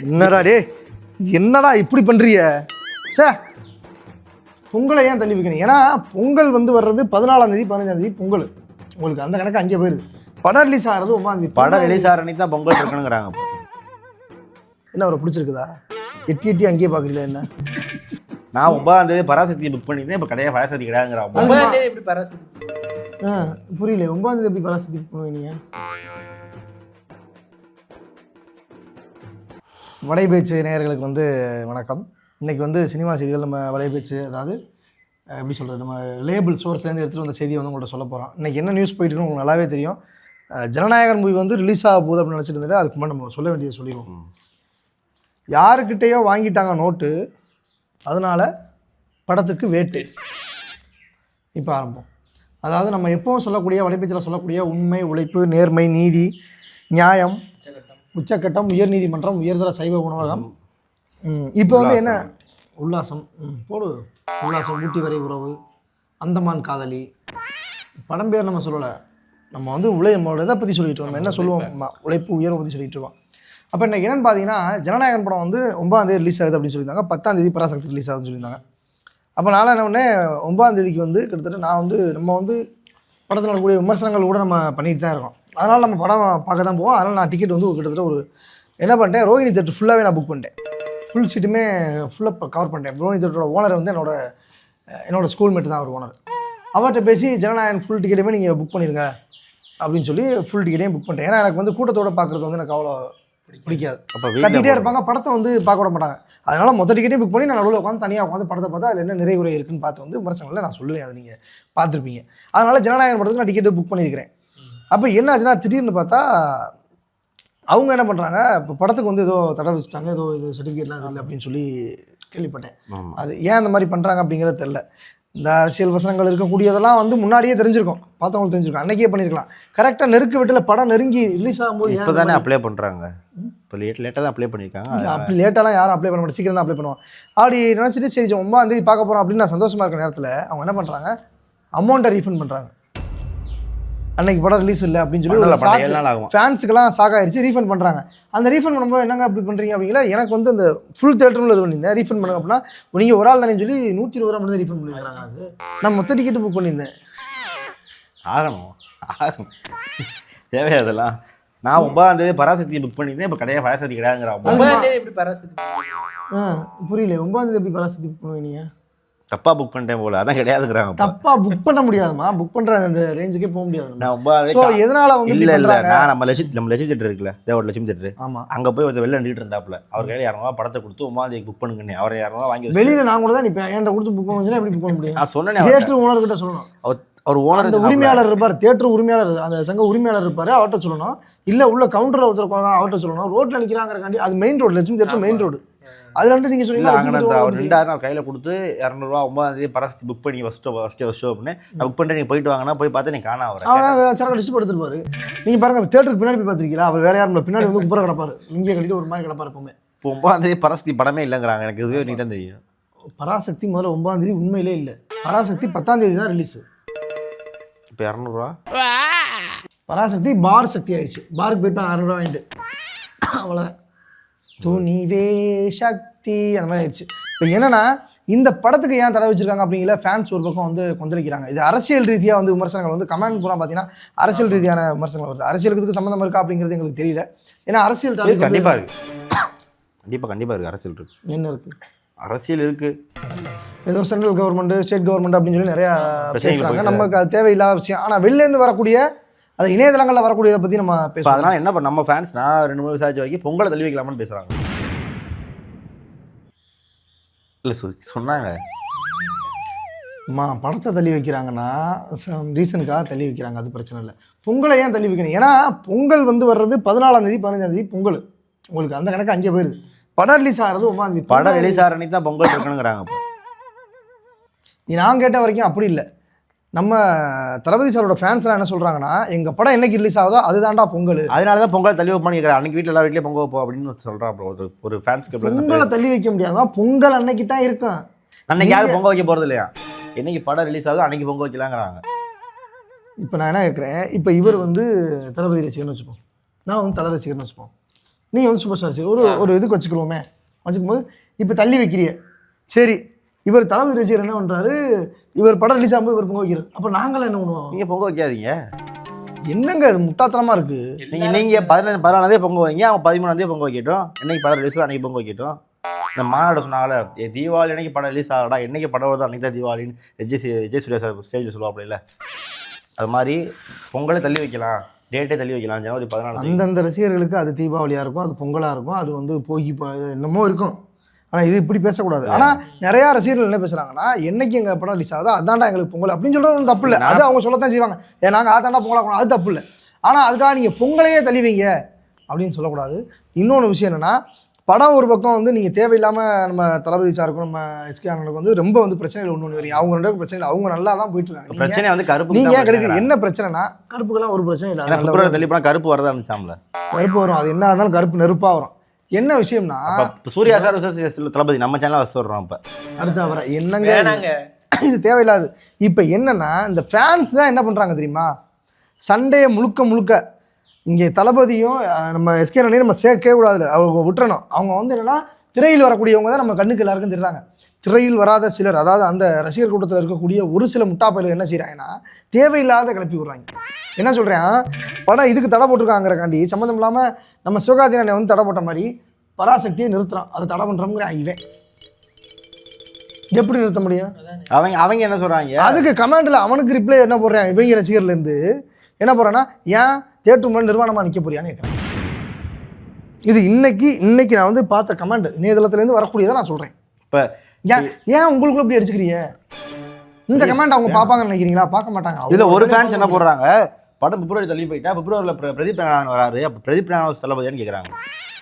என்னடா டே, என்னடா இப்படி பண்ணுறிய சார்? பொங்கலை ஏன் தள்ளி வைக்கணும்? ஏன்னா பொங்கல் வந்து வர்றது 14ஆம் தேதி 15ஆம் தேதி பொங்கல். உங்களுக்கு அந்த கணக்கு அங்கே போயிருது. படம் ரிலீஸ் ஆகிறது 9ஆம் தேதி. படம் ரிலீஸ் ஆகிற அன்னைக்கு தான் பொங்கல் இருக்கணுங்கிறாங்க. என்ன அவரை பிடிச்சிருக்குதா? எட்டி எட்டி அங்கேயே பார்க்குறீங்களா என்ன? நான் 9ஆம் தேதி பராசக்தியை புக் பண்ணியிருந்தேன். இப்போ கடையாக பராசக்தி கிடையாதுங்கிறான். 9ஆம் தேதி எப்படி பராசக்தி? புரியல. 9ஆம் தேதி எப்படி பராசக்தி புக் பண்ணுவீங்க? வலைபேச்சு நேயர்களுக்கு வந்து வணக்கம். இன்றைக்கி வந்து சினிமா செய்திகள் நம்ம வலைபேச்சு, அதாவது எப்படி சொல்கிறது, நம்ம லேபிள் சோர்ஸ்லேருந்து எடுத்துகிட்டு வந்த செய்தியை வந்து உங்கள்கிட்ட சொல்ல போகிறோம். இன்றைக்கி என்ன நியூஸ் போயிட்டுருக்குன்னு உங்களுக்கு நல்லாவே தெரியும். ஜனநாயகன் மூவி வந்து ரிலீஸ் ஆக போகுது அப்படின்னு நினச்சிட்டு இருந்தது. அதுக்கு முன்னாடி நம்ம சொல்ல வேண்டியதை சொல்லிடுவோம். யாருக்கிட்டேயோ வாங்கிட்டாங்க நோட்டு, அதனால் படத்துக்கு வேட்டு. இப்போ ஆரம்பம். அதாவது நம்ம எப்பவும் சொல்லக்கூடிய வலைபேச்சில் சொல்லக்கூடிய உண்மை, உழைப்பு, நேர்மை, நீதி, நியாயம், உச்சக்கட்டம், உயர்நீதிமன்றம், உயர்தர சைவ உணவகம், இப்போ வந்து என்ன உல்லாசம், போடு உல்லாசம், ஊட்டி வரை உறவு, அந்தமான் காதலி, படம் பேர் நம்ம சொல்லலை. நம்ம வந்து நம்மளோட இதை பற்றி சொல்லிட்டு இருக்கோம். நம்ம என்ன சொல்லுவோம், உழைப்பு உயர்வை பற்றி சொல்லிட்டு இருக்கோம். அப்போ இன்றைக்கி என்னென்னு பார்த்தீங்கன்னா, ஜனநாயகன் படம் வந்து 9ஆம் தேதி ரிலீஸ் ஆகுது அப்படின்னு சொல்லியிருந்தாங்க. 10ஆம் தேதி பராசக்தி ரிலீஸ் ஆகுதுன்னு சொல்லியிருந்தாங்க. அப்போ நான் என்ன பண்ணேன், 9ஆம் தேதிக்கு வந்து கிட்டத்தட்ட நம்ம வந்து படத்தில் நடக்கக்கூடிய விமர்சனங்கள் கூட நம்ம பண்ணிட்டு தான் இருக்கோம். அதனால் நம்ம படம் பார்க்க தான் போவோம். அதனால் நான் டிக்கெட் வந்து கிட்டத்தட்ட என்ன பண்ணிட்டேன், ரோஹிணி தேட்டர் ஃபுல்லாகவே நான் புக் பண்ணிட்டேன். ஃபுல் சீட்டுமே ஃபுல்லாக கவர் பண்ணிட்டேன். ரோஹிணி தேட்டரோட ஓனர் வந்து என்னோட ஸ்கூல்மேட் தான் அவர் ஓனர். அவர்கிட்ட பேசி ஜனநாயகன் ஃபுல் டிக்கெட்டுமே நீங்கள் புக் பண்ணிடுங்க அப்படின்னு சொல்லி ஃபுல் டிக்கெட்டையும் புக் பண்ணிட்டேன். ஏன்னா எனக்கு வந்து கூட்டத்தோடு பார்க்குறது வந்து எனக்கு அவ்வளோ பிடிக்காது. கத்திக்கிட்டே இருப்பாங்க, படத்தை வந்து பார்க்க விட மாட்டாங்க. அதனால் மொத்த டிக்கெட்டையும் புக் பண்ணி நான் நடுவில் உட்காந்து தனியாக உட்காந்து படத்தை பார்த்தா அதில் என்ன நிறைய குறை இருக்குன்னு பார்த்து வந்து விமர்சனங்களில் நான் சொல்லுவேன். அதை நீங்கள் பார்த்துருப்பீங்க. அதனால் ஜனநாயகன் படத்துக்கு நான் டிக்கெட்டு புக் பண்ணியிருக்கிறேன். அப்போ என்ன ஆச்சுன்னா, திடீர்னு பார்த்தா அவங்க என்ன பண்ணுறாங்க, இப்போ படத்துக்கு வந்து ஏதோ தடை வச்சுட்டாங்க, ஏதோ இது சர்டிஃபிகேட்லாம் இல்லை அப்படின்னு சொல்லி கேள்விப்பட்டேன். அது ஏன் அந்த மாதிரி பண்ணுறாங்க அப்படிங்கிறது தெரில. இந்த அரசியல் வசனங்கள் இருக்கக்கூடியதெல்லாம் வந்து முன்னாடியே தெரிஞ்சிருக்கும், பார்த்தவங்களுக்கு தெரிஞ்சிருக்கும், அன்றைக்கே பண்ணியிருக்கலாம். கரெக்டாக நெருக்க விட்டில் படம் நெருங்கி ரிலீஸ் ஆகும்போது இப்போ தானே அப்ளை பண்ணுறாங்க. இப்போ லேட்டாக தான் அப்ளை பண்ணியிருக்காங்க. அப்படி லேட்டாலாம் யாரும் அப்ளை பண்ண மாட்டேன், சீக்கிரம் தான் அப்ளை பண்ணுவோம். அப்படி நினச்சிட்டு சரி 9ஆம் தேதி பார்க்க போகிறோம் அப்படின்னு நான் சந்தோஷமாக இருக்கிற நேரத்தில் அவங்க என்ன பண்ணுறாங்க, அமௌண்ட்டை ரீஃபண்ட் பண்ணுறாங்க. அன்னைக்கு படம் ரிலீஸ் இல்லை அப்படின்னு சொல்லி ஃபேன்ஸுக்கெல்லாம் ஷாக் ஆயிடுச்சு. ரீஃபண்ட் பண்ணுறாங்க. அந்த ரீஃபண்ட் பண்ணும்போது என்னங்க அப்படி பண்ணுறீங்க அப்படிங்களா, எனக்கு வந்து அந்த ஃபுல் தேட்டரில் இது பண்ணியிருந்தேன், ரீஃபண்ட் பண்ணுங்க அப்படின்னா நீங்கள் ஒரு ஆள் தானே சொல்லி 120 ரூபா மட்டும் தான் ரீஃபண்ட் பண்ணியிருக்காங்க. எனக்கு நான் மொத்த டிக்கெட்டு புக் பண்ணியிருந்தேன். ஆகணும் தேவையா அதெல்லாம்? நான் 9ஆம் தேதி பராசக்தியை புக் பண்ணியிருந்தேன். இப்போ கடையாக பராசக்தி கிடையாதுங்கிறா. 9ஆம் தேதி எப்படி பராசக்தி? புரியல. 9ஆம் தேதி எப்படி பராசக்தி புக் பண்ணுவீங்க? தப்பாக புக் பண்ணிட்டேன் போல, அதான் கிடையாதுங்கிறாங்க. தப்பாக புக் பண்ண முடியாதுமா, புக் பண்ணுற அந்த ரேஞ்சுக்கே போக முடியாது. ஸோ எதனால வந்து இல்லை நான் நம்ம லட்சுமி தேட்டர் இருக்குல்ல, தேவோட லட்சுமி தேட்டர், ஆமாம், அங்கே போய் ஒரு வெளில நின்றுட்டு இருந்தாப்புல. அவர் கையில் 200 படத்தை கொடுத்து 9ஆம் தேதி புக் பண்ணுங்கன்னு அவரை 200 வாங்கி வெளியில் நான் கூட தான் இப்போ என்கிட்ட கொடுத்து புக் பண்ணுச்சுன்னா எப்படி புக் பண்ண முடியும்? நான் சொன்னேன், தியேட்டர் ஓனர்கிட்ட சொல்லணும். அவர் ஓனர், அந்த உரிமையாளர் இருப்பார், தியேட்டர் உரிமையாளர், அந்த சங்க உரிமையாளர் இருப்பார், அவர்கிட்ட சொல்லணும். இல்லை உள்ள கவுண்டர் ஒருத்தர் அவர்கிட்ட சொல்லணும். ரோட்டில் நிற்கிறாங்கிறக்காண்டி அது main road, Lakshmi theatre main road. அதுல வந்து நீங்க சொன்னீங்க அவர் 2000 கையில கொடுத்து 200 ரூபா 9ஆம் தேதி பராசக்தி புக் பண்ணி ஃபர்ஸ்ட் அப்படின்னு புக் பண்ணிட்டு நீங்க போயிட்டு வாங்கினா போய் பார்த்து நீங்க காணா அவரை சரக்கு அடிச்சு படுத்துருப்பாரு. நீங்க பாருங்க, தேட்டருக்கு பின்னாடி போய் பார்த்துருக்கீங்களா? அவர் வேற யாரும் பின்னாடி வந்து குப்புற கிடப்பாரு, இங்கே கட்டிட்டு ஒரு மாதிரி கிடப்பாரு எப்பவுமே. இப்போ 9ஆம் தேதி பராசக்தி படமே இல்லைங்கிறாங்க. எனக்கு இதுவே நீ தான் தெரியும். பராசக்தி முதல்ல 9ஆம் தேதி உண்மையிலே இல்லை. பராசக்தி 10ஆம் தேதி தான் ரிலீஸ். இப்போ 200 ரூபா பராசக்தி பார் சக்தி ஆயிடுச்சு. பாருக்கு போயிட்டு 200 ரூபா வாங்கிட்டு அவ்வளோதான். துணிவே சக்தி அந்த மாதிரி ஆயிடுச்சு. இப்போ என்னன்னா, இந்த படத்துக்கு ஏன் தடை வச்சிருக்காங்க அப்படிங்கிற ஃபேன்ஸ் ஒரு பக்கம் வந்து கொந்தளிக்கிறாங்க. இது அரசியல் ரீதியாக வந்து விமர்சனங்கள் வந்து கமெண்ட் பூரா பார்த்தீங்கன்னா அரசியல் ரீதியான விமர்சனங்கள் வருது. அரசியலுக்கு சம்மந்தம் இருக்கா அப்படிங்கிறது எங்களுக்கு தெரியல. ஏன்னா அரசியல் கண்டிப்பாக இருக்கு. அரசியல் இருக்கு. என்ன இருக்கு? அரசியல் இருக்கு. ஏதோ சென்ட்ரல் கவர்மெண்ட், ஸ்டேட் கவர்மெண்ட் அப்படின்னு சொல்லி நிறையா பேசுகிறாங்க. நமக்கு அது தேவையில்லாத விஷயம். ஆனால் வெளிலேருந்து வரக்கூடிய அது இணையதளங்களில் வரக்கூடியதை பற்றி நம்ம பேசுவோம். அதனால் என்ன பண்ண நம்ம ஃபேன்ஸ், நான் 2-3 விசாரிச்சு வரைக்கும் பொங்கலை தள்ளி வைக்கலாமான்னு பேசுகிறாங்க. இல்லை சொன்னாங்க படத்தை தள்ளி வைக்கிறாங்கன்னா ரீசனுக்காக தள்ளி வைக்கிறாங்க, அது பிரச்சனை இல்லை. பொங்கலை ஏன் தள்ளி வைக்கணும்? ஏன்னா பொங்கல் வந்து வர்றது 14ஆம் தேதி 15ஆம் தேதி பொங்கல். உங்களுக்கு அந்த கணக்கு அங்கே போயிருது. படம் ரிலீஸ் ஆகிறது 9ஆம் தேதி. படம் ரிலீஸ் ஆகிற அன்னைக்கு தான் பொங்கல் இருக்கணுங்கிறாங்க. நான் கேட்ட வரைக்கும் அப்படி இல்லை. நம்ம தளபதி சாரோட ஃபேன்ஸ்லாம் என்ன சொல்கிறாங்கன்னா, எங்கள் படம் என்னைக்கு ரிலீஸ் ஆகுதோ அதுதான்டா பொங்கல், அதனால தான் பொங்கல் தள்ளி வைப்பான்னு கேட்குறேன். அன்றைக்கி வீட்டில் எல்லா வீட்லேயும் பொங்கல் வைப்போம் அப்படின்னு சொல்கிறான். ஒரு ஃபேன்ஸ்க்கு பொங்கலை தள்ளி வைக்க முடியாதான், பொங்கல் அன்னைக்கு தான் இருக்கும். அன்னைக்கு யாரும் பொங்கல் வைக்க போகிறது இல்லையா? என்னைக்கு படம் ரிலீஸ் ஆகுதோ அன்றைக்கி பொங்கல் வைக்கலாங்கிறாங்க. இப்போ நான் என்ன கேட்குறேன், இப்போ இவர் வந்து தளபதி ரசிகர்னு வச்சுப்போம், நான் வந்து தலை ரசிகர்னு வச்சுப்போம். நீங்கள் வந்து சூப்பர் ஸ்டார் சரி ஒரு இதுக்கு வச்சுக்கிறோமே, வச்சுக்கும் போது இப்போ தள்ளி வைக்கிறிய, சரி இவர் தளபதி ரசிகர் என்ன பண்ணுறாரு, இவர் படம் ரிலீஸ் ஆகும்போது இவர் பொங்க வைக்கிறார், அப்போ நாங்களாம் என்ன பண்ணுவோம்? நீங்கள் பொங்க வைக்காதீங்க. என்னங்க அது முட்டாத்தனமாக இருக்குது. நீங்கள் 14 பொங்க வைங்க, அவங்க 13 பொங்க வைக்கட்டும். என்னைக்கு படம் ரிலீஸ் அன்னைக்கு பொங்க வைக்கட்டும். இந்த மாநாடு சொன்னால தீபாவளி அன்னைக்கு படம் ரிலீஸ் ஆகடா, என்னைக்கு படம் வருதோ அன்னைக்கு தான் தீபாவளின்னு விஜய் சூர்யா சார் ஸ்டேஜில் சொல்லுவாப்புல இல்லை, அது மாதிரி பொங்கலை தள்ளி வைக்கலாம், டேட்டே தள்ளி வைக்கலாம் ஜனவரி 14. அந்தந்த ரசிகர்களுக்கு அது தீபாவளியாக இருக்கும், அது பொங்கலாக இருக்கும், அது வந்து போகி என்னமோ இருக்கும். ஆனால் இது இப்படி பேசக்கூடாது. ஆனால் நிறையா ரசிகர்கள் என்ன பேசுகிறாங்கன்னா, என்னைக்கு எங்கள் படம் ரிலீஸ் ஆகுதோ அதாண்டா எங்களுக்கு பொங்கல் அப்படின்னு சொல்கிறது ஒன்றும் தப்பு இல்லை. அது அவங்க சொல்லத்தான் செய்வாங்க, நாங்கள் அதாண்டா பொங்கலாக, அது தப்பு இல்லை. ஆனால் அதுக்காக நீங்கள் பொங்கலையே தள்ளி வைங்க அப்படின்னு சொல்லக்கூடாது. இன்னொன்று விஷயம் என்னென்னா, படம் ஒரு பக்கம் வந்து நீங்கள் தேவையில்லாமல் நம்ம தளபதி சாருக்கும் நம்ம எஸ்கே அண்ணனுக்கு வந்து ரொம்ப வந்து பிரச்சனைகள் ஒன்று வரீங்க. அவங்க 2 பிரச்சனை அவங்க நல்லா தான் போயிட்டு இருக்காங்க. பிரச்சனை வந்து கருப்பு நீங்கள் ஏன் கிடைக்குது? என்ன பிரச்சனைனா கருப்புக்கெல்லாம் ஒரு பிரச்சனை இல்லை. பிப்ரவரி தள்ளி போனால் கருப்பு வரதா இருந்துச்சாம்ல, கருப்பு வரும், அது என்ன ஆனாலும் கருப்பு நெருப்பாக வரும். என்ன விஷயம்னா சூர்யா சார் தளபதி நம்ம சேனலில் வச்சுடுறோம். இப்போ அடுத்த வர என்னங்க இது தேவையில்லாது. இப்போ என்னன்னா இந்த ஃபேன்ஸ் தான் என்ன பண்ணுறாங்க தெரியுமா, சண்டையை முழுக்க இங்கே தளபதியும் நம்ம எஸ்கே அண்ணனையும் நம்ம சேர்க்கவே கூடாது, அவங்க விட்டுறணும். அவங்க வந்து என்னென்னா திரையில் வரக்கூடியவங்க தான் நம்ம கண்ணுக்கு எல்லாருக்கும் தெரியுறாங்க. திரையில் வராத சிலர், அதாவது அந்த ரசிகர் கூட்டத்தில் இருக்கக்கூடிய ஒரு சில முட்டாப்பையில் என்ன செய்கிறாங்கன்னா தேவையில்லாத கிளப்பி விட்றாங்க. என்ன சொல்கிறேன், படம் இதுக்கு தடை போட்டிருக்காங்கிறக்காண்டி சம்மந்தம் இல்லாமல் நம்ம சிவகார்த்திகேயன் அண்ணன் வந்து தடை போட்ட மாதிரி பராசக்தியை நிறுத்துறான், அதை தடை பண்ணுறோங்கிற இவன் எப்படி நிறுத்த முடியும்? அவங்க என்ன சொல்கிறாங்க, அதுக்கு கமெண்டில் அவனுக்கு ரிப்ளை என்ன போடுறான், இவங்க ரசிகர்லேருந்து என்ன போடுறான்னா, ஏன் தேட்டர் முன்னாடி நிர்வாணமாக நிற்க போறியான்னு கேட்குறேன். இது இன்னைக்கு நான் வந்து பார்த்த கமெண்ட் இணையதளத்துலேருந்து வரக்கூடியதை நான் சொல்கிறேன். இப்போ ஏன் உங்களுக்குள்ள இப்படி அடிச்சுக்கிறீங்க? இந்த கமெண்ட் அவங்க பார்ப்பாங்கன்னு நினைக்கிறீங்களா? பார்க்க மாட்டாங்க. இதில் ஒரு ஃபேன்ஸ் என்ன போடுறாங்க, படம் பிப்ரவரி தள்ளி போயிட்டா பிப்ரவரியில் பிரதீப் ரங்கநாதன் வராரு, அப்போ பிரதீப் ரங்கநாதன் தளபதியான்னு கேட்குறாங்க.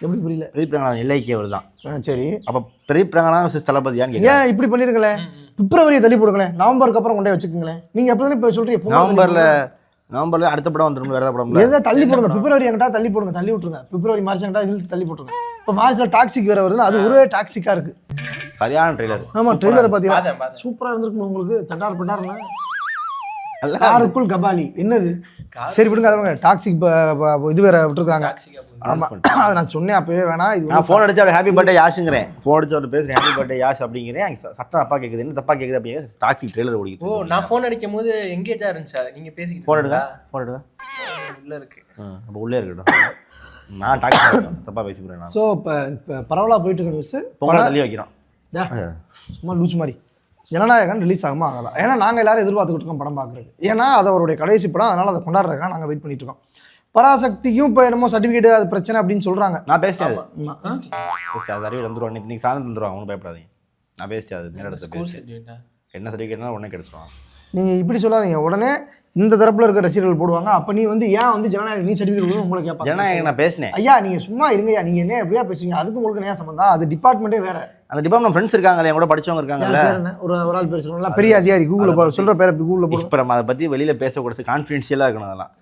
எப்படி புரியல? பிரதீப் ரங்கநாதன் எல்ஐக்கே அவர் தான். சரி, அப்போ பிரதீப் ரங்கநாதன் தளபதியான்னு கேட்குறேன். ஏன் இப்படி பண்ணிருங்களேன்? பிப்ரவரியை தள்ளி போடுங்களேன், நவம்பருக்கு அப்புறம் கொண்டே வச்சுக்கோங்களேன். நீங்கள் எப்போ இப்போ சொல்கிறீங்க நவம்பரில் அடுத்த படம் வந்துடும், வேறு படம் எதாவது தள்ளி போடுங்க. பிப்ரவரி எங்கிட்ட தள்ளி போடுங்க, தள்ளி விட்டுருங்க. பிப்ரவரி மார்ச் எங்கிட்ட இழுத்து தள்ளி போட்டுருங்க. இப்போ மார்ச்சில் டாக்ஸிக் வேறு வருதுன்னா அது ஒரே டாக்ஸிக்காக இருக்குது. சரியான ட்ரெய்லர். ஆமாம், ட்ரெய்லரை பார்த்தீங்கன்னா சூப்பராக இருந்திருக்கும் உங்களுக்கு. தட்டார் பட்டாருங்க காருக்குள் கபாலி என்னது? சரி விடுங்க, அதை டாக்ஸிக் இது வேற விட்டுருக்காங்க. ஆமாம், அதை நான் சொன்னேன் அப்பவே வேணாம். இது நான் ஃபோன் அடிச்சு ஹாப்பி பர்த்டே யாஷுங்கிறேன், ஃபோன் அடிச்சு அவர் பேசுகிறேன் ஹாப்பி பர்த்டே யாஷ் அப்படிங்கிறேன். சட்டம் அப்பா கேட்குது, என்ன தப்பா கேட்குது அப்படிங்கிற டாக்ஸிக் ட்ரெய்லர் ஓடிக்கிட்டு. ஓ, நான் ஃபோன் அடிக்கும் போது எங்கேஜா இருந்துச்சா நீங்கள் பேசிக்கிட்டு? ஃபோன் எடுங்க உள்ள இருக்கு. அப்போ உள்ளே இருக்கட்டும், நான் டாக்ஸி தப்பா பேசிக்கிறேன். ஸோ இப்போ பரவலாக போயிட்டு இருக்க நியூஸ் பொங்கலை தள்ளி வைக்கிறோம். சும்மா லூஸ் மாதிரி ஜனநாயகன் ரிலீஸ் ஆகுமா ஆகலாம். ஏன்னா நாங்கள் எல்லாரும் எதிர்பார்த்துக்கிட்டு இருக்கோம் படம் பார்க்குறது. ஏன்னா அது அவருடைய கடைசி படம், அதனால் அதை கொண்டாடுறதுக்காக நாங்கள் வெயிட் பண்ணிட்டு இருக்கோம். பராசக்திக்கும் இப்போ என்னமோ சர்டிஃபிகேட் அது பிரச்சனை அப்படின்னு சொல்கிறாங்க. நான் பேசிட்டேன், அது அறிவில் வந்துடுவாங்க, இன்னைக்கு சாயந்தரம் வந்துடுவாங்க, ஒன்றும் பயப்படாதீங்க. நான் பேசிட்டேன், அது நேரத்தை பேசிட்டேன். என்ன சர்டிஃபிகேட்னா உடனே கிடைச்சிடுவாங்க. நீங்கள் இப்படி சொல்லாதீங்க. உடனே இந்த தரப்பில் இருக்கிற ரசிகர்கள் போடுவாங்க, அப்போ நீ வந்து ஏன் வந்து ஜனநாயகம் நீ சர்டிஃபிகேட் கொடுக்கணும் உங்களை கேட்பாங்க. ஜனநாயகம் நான் பேசினேன். ஐயா நீங்கள் சும்மா இருங்கய்யா, நீங்கள் என்ன எப்படியா பேசுவீங்க? அதுக்கு உங்களுக்கு நேரம் சம்பந்தம், அது டிபார்ட்மெண்ட்டே வேறு. அந்த டிபார்ட்மெண்ட் ஃப்ரெண்ட்ஸ் இருக்காங்களே, கூட படிச்சவங்க இருக்காங்கல்ல. ஒரு ஆள் பேர் சொல்லலாம், பெரிய அதிகாரி கூகுளில் சொல்கிற பேரை கூகுளில் போடும். இப்போ நம்ம அதை பற்றி வெளியில் பேசக்கூடாது, கான்ஃபிடென்ஷியலாக இருக்கணும். அதெல்லாம்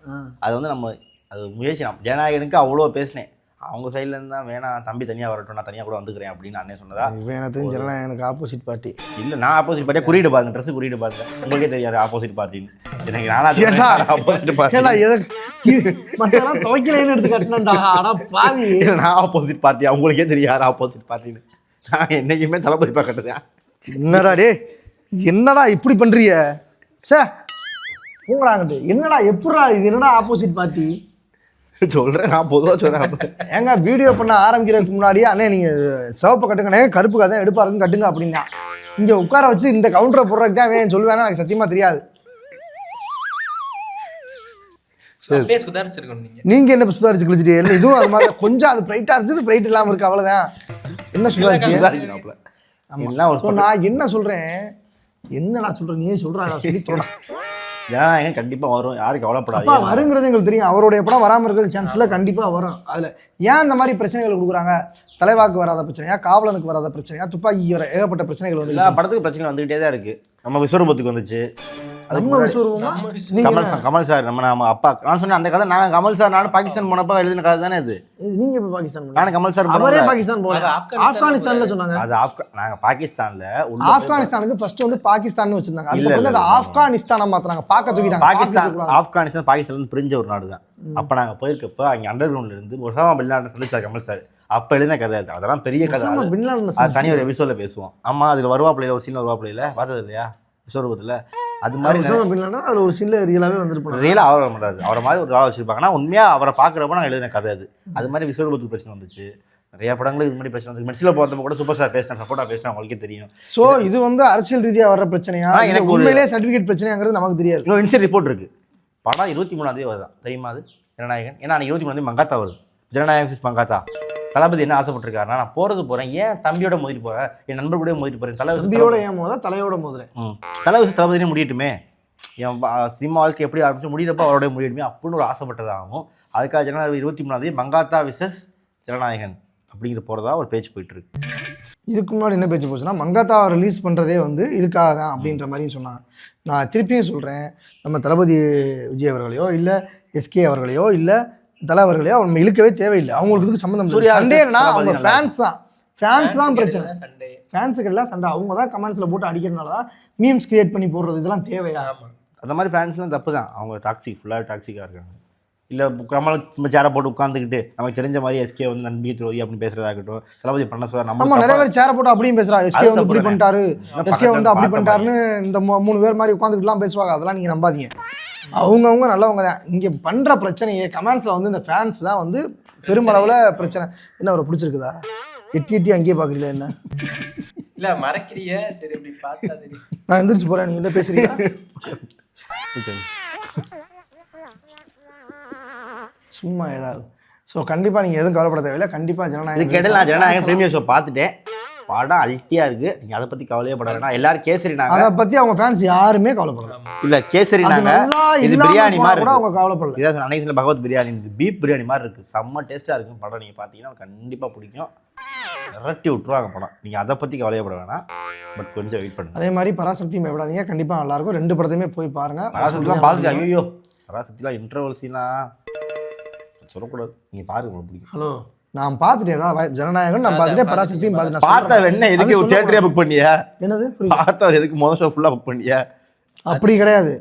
அது வந்து நம்ம அது முயற்சி. ஜனநாயகனுக்கு அவ்வளோ பேசினேன், அவங்க சைட்லேருந்து தான் வேணாம் தம்பி தனியாக வரட்டும், நான் தனியாக கூட வந்துக்கிறேன் அப்படின்னு அண்ணே சொன்னதா. எனக்கு ஜனநாயகனுக்கு ஆப்போசிட் பார்ட்டி இல்லை, நான் ஆப்போசிட் பார்ட்டியே குறியீடு பாருங்க, ட்ரெஸ் குறியீடு பாருங்க, உங்களுக்கே தெரியாது ஆப்போசிட் பார்ட்டின்னு. எனக்கு நானா ஆப்போசிட் பார்ட்டி மற்றெல்லாம் துவைக்கலன்னு எடுத்து கட்டினேன்டா. ஆனால் பாவி, நான் ஆப்போசிட் பார்ட்டி, அவங்களுக்கே தெரியாது ஆப்போசிட் பார்ட்டின்னு. நான் என்னைக்குமே தளபதி பார்க்கட்டேன். என்னடா டே, என்னடா இப்படி பண்ணுறிய சார்? பூங்கடாங்கட்டு என்னடா எப்படா இது, என்னடா ஆப்போசிட் பார்ட்டி சொல்கிறேன். நான் பொதுவாக சொல்கிறேன். ஏங்க வீடியோ பண்ண ஆரம்பிக்கிறதுக்கு முன்னாடியே அண்ணே நீங்கள் சிவப்பு கட்டுங்கண்ணே, கருப்பு கதை எடுப்பாருன்னு கட்டுங்க அப்படின்னா இங்கே உட்கார வச்சு இந்த கவுண்டரை போடுறதுக்கு தான் வேணும் சொல்லுவேன்னா எனக்கு சத்தியமாக தெரியாது. நீங்க என்ன சுதாரிச்சு கிழிச்சிட்டு இல்லை, இதுவும் அது மாதிரி கொஞ்சம் அது பிரைட்டா இருந்துச்சு, பிரைட் இல்லாமல் இருக்கு, அவ்வளோதான். என்ன சுதாரிச்சு? நான் என்ன சொல்றேன், என்ன நான் சொல்றேன் நீ சொல்றேன் சொல்லி சொல்றேன். ஜனநாயகம் கண்டிப்பாக வரும், யாருக்கு கவலைப்படாது. வருங்கிறது எங்களுக்கு தெரியும். அவருடைய படம் வராமல் இருக்கிறது சான்ஸ் இல்லை, கண்டிப்பாக வரும். அதில் ஏன் இந்த மாதிரி பிரச்சனைகள் கொடுக்குறாங்க? தலைவாக்கு வராத பிரச்சனையா, காவலனுக்கு வராத பிரச்சனையா, துப்பாக்கி வர ஏகப்பட்ட பிரச்சனைகள் வந்து எல்லா படத்துக்கு பிரச்சனை வந்துகிட்டே தான் இருக்குது. நம்ம விஸ்வரூபத்துக்கு வந்துச்சு, நம்ம விஸ்வரூபமா நம்ம விஸ்வரூபம். நீங்க கமல் சார் நம்ம அப்பா நான் சொன்னேன் அந்த கதை. நான் கமல் சார் நானும் பாகிஸ்தான் போனப்ப எழுதின கதை தானே இது. நீங்க இப்ப பாகிஸ்தான் போனீங்க. நானும் கமல் சார் அவரே போனோம்ல. பாகிஸ்தான் போல. அது ஆப்கானிஸ்தான்ல சொன்னாங்க. அது நாங்க பாகிஸ்தான்ல ஆப்கானிஸ்தானுக்கு ஃபர்ஸ்ட் வந்து பாகிஸ்தான் வச்சிருந்தாங்க. இல்ல, அதுக்கு இல்ல, அது ஆப்கானிஸ்தானா மாத்துறாங்க. பாக்க தூக்கிட்டாங்க. ஆப்கானிஸ்தான் பிரிஞ்ச ஒரு நாடு தான். அப்ப நாங்க போயிருக்கப்ப அங்க அண்டர் கிரவுண்ட்ல இருந்து ஒசாமா பின் லாடன் சந்திச்சார் கமல் சார். அப்ப எழுதின கதை அது. அதெல்லாம் பெரிய கதை. அது தனி ஒரு எபிசோட்ல பேசுவோம். ஆமா அதுல வருவாப்லையில ஒரு சீன்ல வருவாப்லையில பார்த்தது இல்லையா விஸ்வரூபத்துல. அது மாதிரி அதுல ஒரு சீன்ல ரியலாவே வந்துருப்பாங்க. ரியலா ஆக மாட்டாரு. அவரை மாதிரி ஒரு ஆளை வச்சிருப்பாங்க. ஆனா உண்மையா அவரை பாக்குறப்ப நான் எழுதின கதை அது. அது மாதிரி விஸ்வரூபத்துக்கு பிரச்சனை வந்துச்சு. நிறைய படங்களுக்கு இது மாதிரி பிரச்சனை வந்து மெட்சில போகிறப்ப கூட சூப்பர் ஸ்டார் பேசினா சப்போர்ட்டா பேசினா அவங்களுக்கே தெரியும். ஸோ இது வந்து அரசியல் ரீதியாக வர்ற பிரச்சனையா, எனக்கு உண்மையிலேயே சர்டிஃபிகேட் பிரச்சனையாங்கிறது நமக்கு தெரியாது. இன்னொரு இன்சைட் ரிப்போர்ட் இருக்கு. படம் 23ஆம் தேதி வருதான் தெரியுமா? அது ஜனநாயகன். ஏன்னா அன்னைக்கு 23ஆம் தேதி மங்காத்தா வருது. ஜனநாயகம் சிஸ் மங்காத்தா. தளபதி என்ன ஆசைப்பட்டிருக்காருன்னா, நான் போறேன் ஏன் தம்பியோட மோதிட்டு போறேன், என் நண்பர் கூட மோதிட்டு போறேன். தம்பியோட ஏன் மோத தலையோட மோதுறேன். தளபதினே முடியட்டுமே, என் சினிமா வாழ்க்கை எப்படி ஆரம்பிச்சு முடியிறப்ப அவரோட முடியட்டுமே அப்படின்னு ஒரு ஆசைப்பட்டதாகவும், அதுக்காக ஜனநாயகம் 23ஆம் தேதி மங்காத்தா விசஸ் ஜனநாயகன் அப்படிங்கிற போகிறதா ஒரு பேச்சு போயிட்டு இருக்கு. இதுக்கு முன்னாடி என்ன பேச்சு போச்சுன்னா, மங்காத்தா ரிலீஸ் பண்ணுறதே வந்து இதுக்காக தான் அப்படின்ற மாதிரியும் சொன்னாங்க. நான் திருப்பியும் சொல்கிறேன், நம்ம தளபதி விஜய் அவர்களையோ இல்லை எஸ்கே அவர்களையோ இல்லை தலை அவர்களையோ அவங்க இழுக்கவே தேவையில்லை. அவங்களுக்கு இதுக்கு சம்மந்தம் இல்லை. சண்டேனா அவங்க ஃபேன்ஸ் தான் பிரச்சனை. ஃபேன்ஸுக்கு எல்லாம் சண்டை. அவங்க தான் கமெண்ட்ஸில் போட்டு அடிக்கிறதுனால தான் மீம்ஸ் கிரியேட் பண்ணி போடுறது. இதெல்லாம் தேவையா? அந்த மாதிரி ஃபேன்ஸ்லாம் தப்பு தான். அவங்க டாக்ஸிக் ஃபுல்லாக டாக்ஸிக்காக இருக்காங்க. இல்லை கமல் நம்ம சேரை போட்டு உட்காந்துக்கிட்டு நமக்கு தெரிஞ்ச மாதிரி எஸ்கே வந்து நம்பிக்கை துரோகி அப்படின்னு பேசுறதாகட்டும், தளபதி பண்ண சொல்ல நம்ம நிறைய பேர் சேரை போட்டு அப்படியும் பேசுறா. எஸ்கே வந்து இப்படி பண்ணிட்டாரு, எஸ்கே வந்து அப்படி பண்ணிட்டாருன்னு இந்த 3 பேர் மாதிரி உட்காந்துக்கிட்டுலாம் பேசுவாங்க. அதெல்லாம் நீங்கள் நம்பாதீங்க. அவங்கவுங்க நல்லவங்க தான். இங்கே பண்ணுற பிரச்சனையே கமெண்ட்ஸில் வந்து இந்த ஃபேன்ஸ் தான் வந்து பெருமளவில் பிரச்சனை. என்ன அவரை பிடிச்சிருக்குதா? எட்டி அங்கேயே பார்க்குறீங்களா? என்ன இல்லை மறக்கிறீங்க? சரி அப்படி பார்த்தா தெரியும். நான் எந்திரிச்சு போகிறேன், நீங்கள் என்ன பேசுறீங்க? சும்மா ஏதாவது. ஸோ கண்டிப்பாக நீங்கள் எதுவும் கவலைப்பட தேவையில்லை. கண்டிப்பாக ஜனநாயகம் கேட்டல. நான் ஜனநாயகம் ப்ரீமியர் ஷோ பார்த்துட்டேன். படம் அல்ட்டியா இருக்கு. நீங்க அதை பத்தி கவலையே பட வேண்டாம். எல்லாரும் கேசரி நாங்க அதை பத்தி அவங்க ஃபேன்ஸ் யாருமே கவலைப்படல. இல்ல கேசரி நாங்க இது பிரியாணி மாதிரி கூட அவங்க கவலைப்படல. இதான் அன்னைக்கு பகவத் பிரியாணி, இது பீப் பிரியாணி மாதிரி இருக்கு. செம்ம டேஸ்டா இருக்கு. படம் நீங்க பாத்தீங்கன்னா கண்டிப்பா பிடிக்கும். விரட்டி விட்டுருவாங்க படம். நீங்க அதை பத்தி கவலையப்பட வேணாம். பட் கொஞ்சம் வெயிட் பண்ணுங்க. அதே மாதிரி பராசக்தியும் விடாதீங்க. கண்டிப்பா நல்லா இருக்கும். 2 படத்தையுமே போய் பாருங்க. பராசக்திலாம் பாத்துட்டு ஐயோ பராசக்திலாம் இன்டர்வல் சீன்லாம் சொல்லக்கூடாது. நீங்க பாருங்க, உங்களுக்கு பிடிக்கும். ஹலோ, நான் பார்த்துட்டேன். ஏதாவது ஜனநாயகம் நான் பார்த்துட்டேன், பராசக்தியும் பார்த்துட்டேன். பார்த்தா என்ன எதுக்கு தியேட்டரே புக் பண்ணியா? என்னது பார்த்தா எதுக்கு முதல் ஷோ ஃபுல்லா புக் பண்ணியா? அப்படி கிடையாது.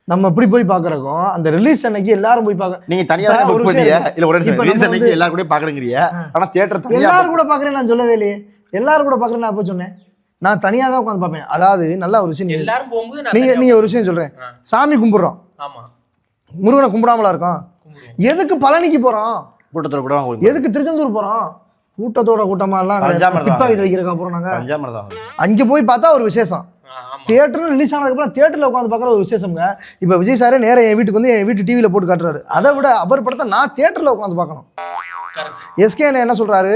நம்ம இப்படி போய் பார்க்குறோம். அந்த ரிலீஸ் அன்னைக்கு எல்லாரும் போய் பார்க்க. நீங்க தனியா புக் பண்ணியா? இல்ல ஒரு ரிலீஸ் அன்னைக்கு எல்லாரும் கூட பார்க்கறீங்க. ஆனா தியேட்டர் தனியா எல்லாரும் கூட பார்க்கறேன் நான் சொல்லவே இல்லையே. எல்லாரும் கூட பார்க்கறேன் நான் அப்போ சொன்னேன். நான் தனியா தான் உட்காந்து பார்ப்பேன். அதாவது நல்ல ஒரு விஷயம். எல்லாரும் போகும்போது நீங்க ஒரு விஷயம் சொல்றேன். சாமி கும்பிடுறோம். ஆமா, முருகனை கும்பிடாமலா இருக்கோம். எதுக்கு பழனிக்கு போறோம்? கூட்டத்தோட கூட எதுக்கு திருச்செந்தூர் போறோம்? கூட்டத்தோட கூட்டமா எல்லாம் வைக்கிறதுக்கு அப்புறம் நாங்க அங்க போய் பார்த்தா ஒரு விசேஷம். தியேட்டர் ரிலீஸ் ஆனதுக்கு அப்புறம் தியேட்டர்ல உட்காந்து பார்க்குற ஒரு விசேஷங்க. இப்போ விஜய் சாரே நேரம் என் வீட்டுக்கு வந்து என் வீட்டு டிவியில போட்டு காட்டுறாரு. அதை விட அவர் படத்தை நான் தியேட்டர்ல உட்காந்து பார்க்கணும். எஸ்கே என்ன சொல்றாரு,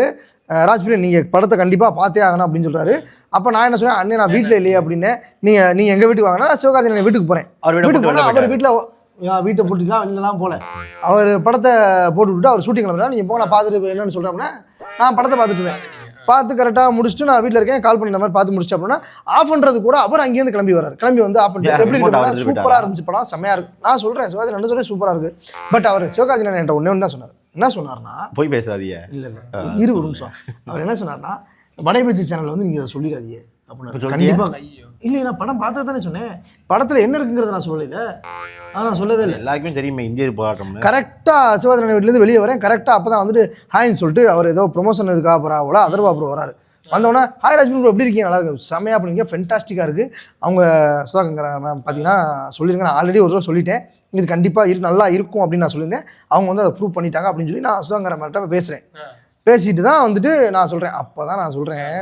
ராஜ்பிரியன் நீங்க படத்தை கண்டிப்பா பார்த்தே ஆகணும் அப்படின்னு சொல்றாரு. அப்ப நான் என்ன சொன்னேன், அண்ணே நான் வீட்டுல இல்லையே அப்படின்னு. நீங்க எங்க வீட்டுக்கு வாங்கினா சிவகார்த்திகேயன் வீட்டுக்கு போறேன். வீட்டுக்கு போனா அவர் வீட்டை போட்டுக்கலாம் இல்லைலாம் போல. அவர் படத்தை போட்டு விட்டு அவர் ஷூட்டிங் கிளம்புறா. நீங்கள் போனால் பார்த்துட்டு என்னன்னு சொல்கிறோம்னா, நான் படத்தை பார்த்துட்டு இருந்தேன். பார்த்து கரெக்டாக முடிச்சுட்டு நான் வீட்டில் இருக்கேன். கால் பண்ணி இந்த மாதிரி பார்த்து முடிச்சு அப்படின்னா ஆஃப் பண்ணுறது கூட அவர் அங்கேருந்து கிளம்பி வர்றாரு. கிளம்பி வந்து ஆஃப் பண்ணிட்டு எப்படி இருக்கு, சூப்பராக இருந்துச்சு படம், செம்மையாக இருக்கு. நான் சொல்கிறேன் சிவகார்த்திகேயன் என்ன சொல்கிறேன், சூப்பராக இருக்கு. பட் அவர் சிவகார்த்திகேயன் என்கிட்ட ஒன்று தான் சொன்னார். என்ன சொன்னார்னா, போய் பேசாதீங்க. இல்லை ஒரு நிமிஷம். அவர் என்ன சொன்னார்னா, வடைபேச்சு சேனலில் வந்து நீங்கள் அதை சொல்லிடாதீங்க அப்படின்னு. கண்டிப்பாக இல்லை, நான் படம் பார்த்தா தானே சொன்னேன். படத்தில் என்ன இருக்குங்கிறத நான் சொல்லலை. நான் சொல்லவே இல்லை. எல்லாருக்குமே தெரியுமே இந்திய போராட்டம். கரெக்டாக சிவகார்த்திகேயன் வீட்டிலேருந்து வெளியே வரேன். கரெக்டாக அப்போ தான் வந்துட்டு ஹாய்ன்னு சொல்லிட்டு அவர் ஏதோ ப்ரொமோஷன் இதுக்காக போகிறா அதர்வா ப்ரோ வராரு. வந்தோடனே ஹாய் ராஜ்மன் ப்ரோ எப்படி இருக்கீங்க, நல்லா இருக்கு, செம்மையாக பண்ணிங்க, ஃபென்டாஸ்டிக்காக இருக்குது. அவங்க சுதாகங்கிற மேம் பார்த்தீங்கன்னா சொல்லியிருங்க, நான் ஆல்ரெடி ஒரு தடவை சொல்லிட்டேன் இது கண்டிப்பாக நல்லா இருக்கும் அப்படின்னு நான் சொல்லியிருந்தேன். அவங்க வந்து அதை ப்ரூவ் பண்ணிட்டாங்க அப்படின்னு சொல்லி நான் சுதாகங்கிற மேம்கிட்ட பேசுகிறேன். பேசிட்டு தான் வந்துட்டு நான் சொல்கிறேன். அப்போ தான் நான் சொல்கிறேன்,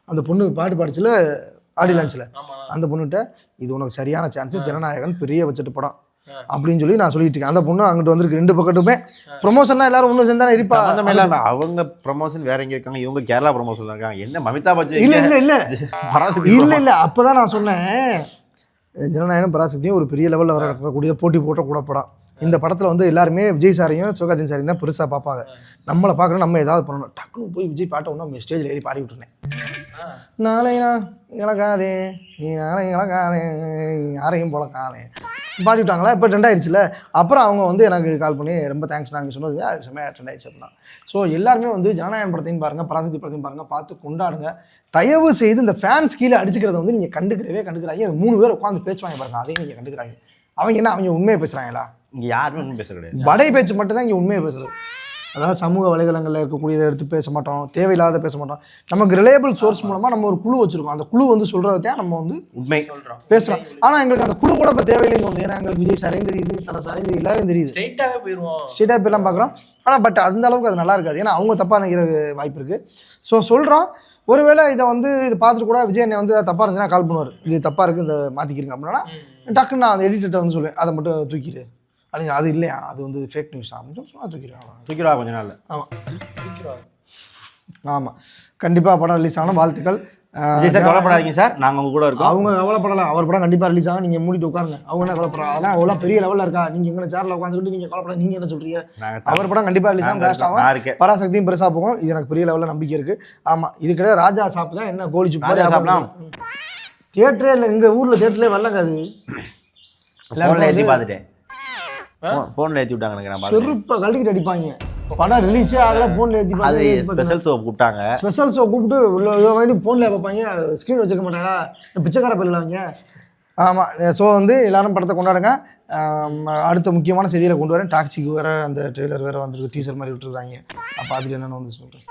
அந்த பொண்ணு பாட்டு பாடிச்சில் ஆடி லான்ச்சில் அந்த பொண்ணுகிட்ட இது உனக்கு சரியான சான்ஸு, ஜனநாயகன் பெரிய பட்ஜெட் படம் அப்படின்னு சொல்லி நான் சொல்லிட்டு இருக்கேன். அந்த பொண்ணு அங்கிட்டு வந்திருக்கு. 2 பக்கத்துமே ப்ரொமோஷன்னா எல்லாரும் ஒன்றும் சேர்ந்தானே இருப்பா. அவங்க ப்ரொமோஷன் வேற எங்க இருக்காங்க, இவங்க கேரளா ப்ரொமோஷன் இருக்காங்க. என்ன மமிதா பச்சன் இல்ல அப்பதான் நான் சொன்னேன், ஜனநாயகம் பராசக்தியும் ஒரு பெரிய லெவலில் வரக்கூடிய போட்டி போட்ட கூட படம். இந்த படத்தில் வந்து எல்லாருமே விஜய் சாரையும் சிவகார்த்திகேயன் சாரையும் தான் பெருசாக பார்ப்பாங்க. நம்மளை பார்க்குறோம், நம்ம ஏதாவது பண்ணணும், டக்குன்னு போய் விஜய் பாட்டை ஒன்று நம்ம ஸ்டேஜில் ஏறி பாடி விட்டுருந்தேன். நாளைனா இழக்காதே நீ நாளை இழக்காதே யாரையும் போலக்காதே பாடி விட்டாங்களா. இப்போ ட்ரெண்ட் ஆயிடுச்சுல. அப்புறம் அவங்க வந்து எனக்கு கால் பண்ணி ரொம்ப தேங்க்ஸ் நாங்கள் சொன்னது அது செம்மையாக ட்ரெண்ட் ஆயிடுச்சு அப்படின்னா. ஸோ எல்லாருமே வந்து ஜனநாயகம் படத்தையும் பாருங்கள், பராசக்தி படத்தையும் பாருங்கள், பார்த்து கொண்டாடுங்க. தயவு செய்து இந்த ஃபேன்ஸ் கீழே அடிச்சுக்கிறத வந்து நீங்கள் கண்டுக்கிறாங்க. அந்த 3 பேர் உட்காந்து பேசுவாங்க பாருங்க, அதையும் நீங்கள் கண்டுக்கிறாங்க. அவங்க என்ன அவங்க உண்மையை பேசுகிறாங்களா? இங்கே யாருமே ஒன்றும் பேச கிடையாது. படை பேச்சு மட்டும் தான் இங்கே உண்மையை பேசுகிறது. அதாவது சமூக வலைதளங்களில் இருக்கக்கூடியதை எடுத்து பேச மாட்டோம், தேவையில்லாத பேச மாட்டோம். நமக்கு ரிலையபிள் சோர்ஸ் மூலமாக நம்ம ஒரு குழு வச்சுருக்கோம். அந்த குழு வந்து சொல்கிறதையும் நம்ம வந்து உண்மை சொல்றோம் பேசுகிறோம். ஆனால் எங்களுக்கு அந்த குழு கூட இப்போ தேவையில்லைன்னு தோணுது. ஏன்னா எங்களுக்கு விஜய் சாரையும் தெரியுது, தலை சாரையும் தெரியுது, எல்லாரையும் தெரியுது. ஸ்ட்ரைட்டாவே போயிருவோம், ஸ்ட்ரெயிட்டாக போயெல்லாம் பார்க்குறோம். ஆனால் பட் அந்த அளவுக்கு அது நல்லா இருக்காது. ஏன்னா அவங்க தப்பாக நினைக்கிற வாய்ப்பு இருக்குது. ஸோ சொல்கிறோம், ஒருவேளை இதை வந்து இது பார்த்துட்டு கூட விஜய் என்னை வந்து தப்பாக இருந்துச்சுன்னா கால் பண்ணுவார், இது தப்பாக இருக்குது இந்த மாற்றிக்கிறீங்க அப்படின்னா டக்குன்னு நான் அந்த எடிட்டர்கிட்ட வந்து சொல்லுவேன், அதை மட்டும் தூக்கிடு அப்படிங்க. அது இல்லையா, அது வந்து ஃபேக் நியூஸ் தான் அப்படின்னு சொன்னால் தூக்கிடுவா கொஞ்ச நாள். ஆமாம் ஆமாம், கண்டிப்பாக படம் ரிலீஸ் ஆகணும். வாழ்த்துக்கள். விஜய் சார் கவலைப்படாதீங்க சார், நாங்கள் உங்க கூட இருக்கோம். அவங்க கவலைப்படலாம், அவர் படம் கண்டிப்பாக ரிலீஸ் ஆகும். நீங்கள் மூடிட்டு உட்காருங்க. அவங்க என்ன கவலைப்படுறாங்க, அதெல்லாம் அவ்வளோ பெரிய லெவலில் இருக்கா? நீங்கள் எங்கே சேரில் உட்காந்துக்கிட்டு நீங்கள் கவலைப்பட, நீங்கள் என்ன சொல்கிறீங்க? அவர் படம் கண்டிப்பாக ரிலீஸ் ஆகும், பிளாஸ்ட் ஆகும், பராசக்தியும் பெருசாக போகும். இது எனக்கு பெரிய லெவலில் நம்பிக்கை இருக்குது. ஆமாம், இது கிடையாது ராஜா சாப்பிட்டு தான் என்ன கோழி சுப்பாரி சாப்பிடலாம். தியேட்டரே இல்லை, எங்கள் ஊரில் தியேட்டர்லேயே வரலங்க. அது ஃபோனில் ஏற்றி பார்த்துட்டேன், ஃபோனில் ஏற்றி விட்டாங்க. செருப்பை கழட்டிக்கிட்டு அடிப்பாங்க. படம் ரிலீஸே ஆகல, ஃபோனில் ஏற்றி ஸ்பெஷல் ஷோ கூப்பிட்டாங்க. ஸ்பெஷல் ஷோ கூப்பிட்டு வாங்கிட்டு ஃபோனில் பார்ப்பாங்க, ஸ்க்ரீன் வச்சுக்க மாட்டாங்களா, பிச்சைக்கார பேரில் அவங்க. ஆமாம், ஸோ வந்து எல்லாரும் படத்தை கொண்டாடுங்க. அடுத்த முக்கியமான செய்தியில் கொண்டு வரேன். டாக்ஸிக்கு வேறு அந்த ட்ரெய்லர் வேறு வந்துருக்கு, டீசர் மாதிரி விட்டுருக்காங்க. பார்த்துட்டு என்னென்னு வந்து சொல்கிறேன்.